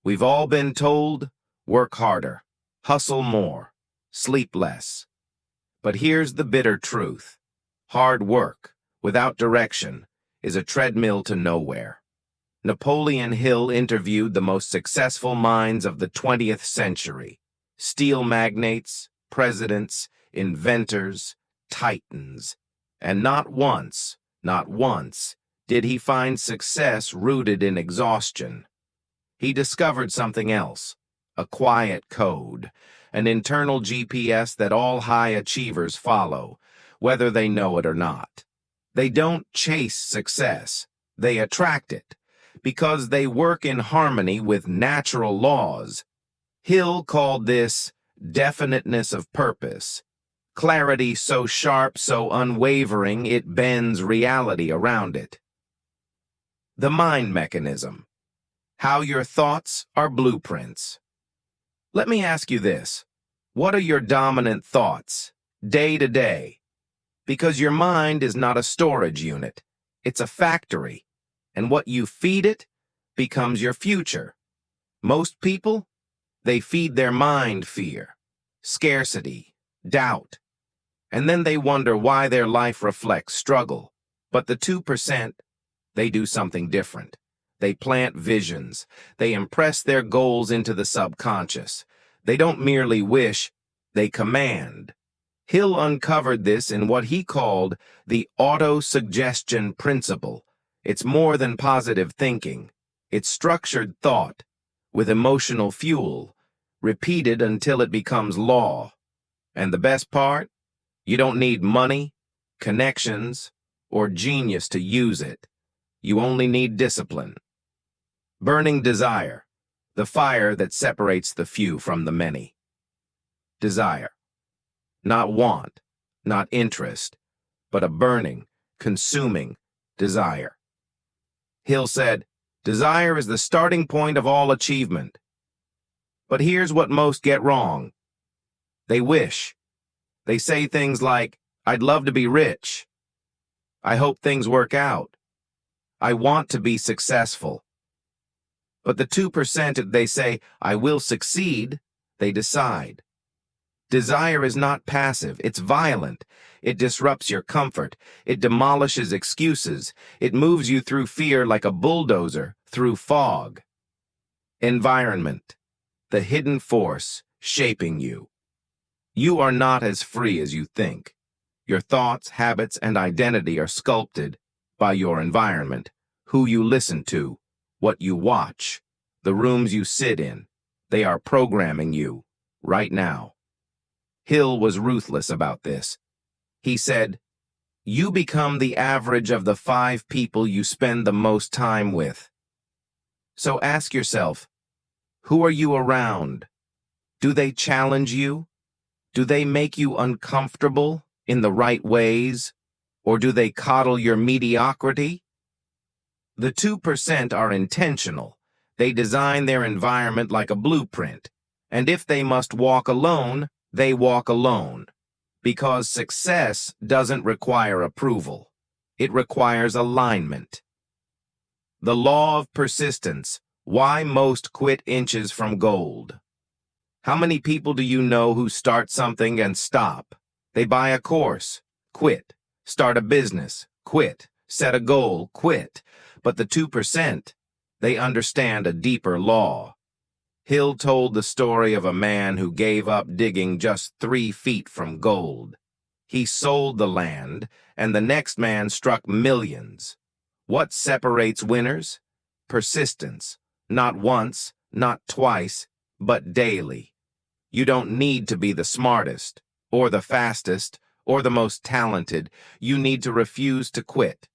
We've all been told, work harder, hustle more, sleep less. But here's the bitter truth. Hard work, without direction, is a treadmill to nowhere. Napoleon Hill interviewed the most successful minds of the 20th century. Steel magnates, presidents, inventors, titans. And not once, did he find success rooted in exhaustion. He discovered something else, a quiet code, an internal GPS that all high achievers follow, whether they know it or not. They don't chase success, they attract it, because they work in harmony with natural laws. Hill called this definiteness of purpose, clarity so sharp, so unwavering, it bends reality around it. The mind mechanism. How your thoughts are blueprints. Let me ask you this. What are your dominant thoughts, day to day? Because your mind is not a storage unit. It's a factory. And what you feed it becomes your future. Most people, they feed their mind fear, scarcity, doubt. And then they wonder why their life reflects struggle. But the 2%, they do something different. They plant visions. They impress their goals into the subconscious. They don't merely wish, they command. Hill uncovered this in what he called the auto-suggestion principle. It's more than positive thinking. It's structured thought, with emotional fuel, repeated until it becomes law. And the best part? You don't need money, connections, or genius to use it. You only need discipline. Burning desire, the fire that separates the few from the many. Desire. Not want, not interest, but a burning, consuming desire. Hill said, desire is the starting point of all achievement. But here's what most get wrong. They wish. They say things like, I'd love to be rich. I hope things work out. I want to be successful. But the 2% they say, I will succeed, they decide. Desire is not passive, it's violent. It disrupts your comfort. It demolishes excuses. It moves you through fear like a bulldozer, through fog. Environment, the hidden force shaping you. You are not as free as you think. Your thoughts, habits, and identity are sculpted by your environment, who you listen to, what you watch, the rooms you sit in. They are programming you, right now. Hill was ruthless about this. He said, you become the average of the 5 people you spend the most time with. So ask yourself, who are you around? Do they challenge you? Do they make you uncomfortable in the right ways? Or do they coddle your mediocrity? The 2% are intentional. They design their environment like a blueprint. And if they must walk alone, they walk alone. Because success doesn't require approval. It requires alignment. The law of persistence. Why most quit inches from gold. How many people do you know who start something and stop? They buy a course, quit. Start a business, quit. Set a goal, quit. But the 2%, they understand a deeper law. Hill told the story of a man who gave up digging just 3 feet from gold. He sold the land, and the next man struck millions. What separates winners? Persistence. Not once, not twice, but daily. You don't need to be the smartest, or the fastest, or the most talented. You need to refuse to quit.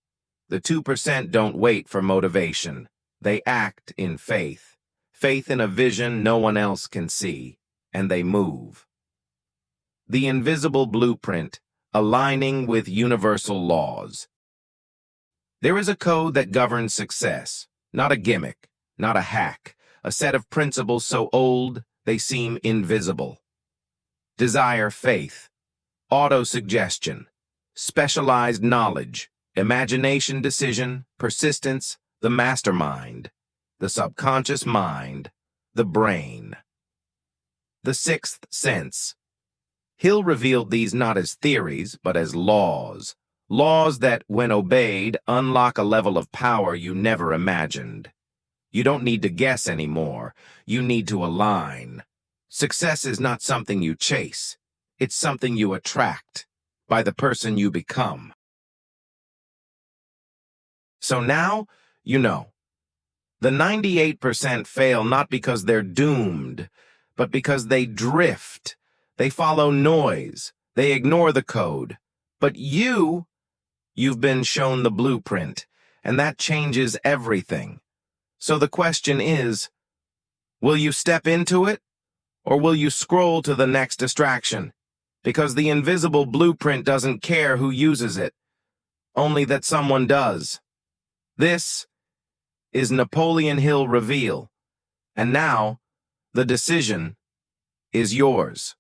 The 2% don't wait for motivation. They act in faith. Faith in a vision no one else can see, and they move. The invisible blueprint, aligning with universal laws. There is a code that governs success, not a gimmick, not a hack, a set of principles so old they seem invisible. Desire, faith, auto-suggestion, specialized knowledge, imagination, decision, persistence, the mastermind, the subconscious mind, the brain. The sixth sense. Hill revealed these not as theories, but as laws. Laws that, when obeyed, unlock a level of power you never imagined. You don't need to guess anymore. You need to align. Success is not something you chase. It's something you attract by the person you become. So now, you know. The 98% fail not because they're doomed, but because they drift. They follow noise. They ignore the code. But you've been shown the blueprint, and that changes everything. So the question is, will you step into it, or will you scroll to the next distraction? Because the invisible blueprint doesn't care who uses it, only that someone does. This is Napoleon Hill Reveal, and now the decision is yours.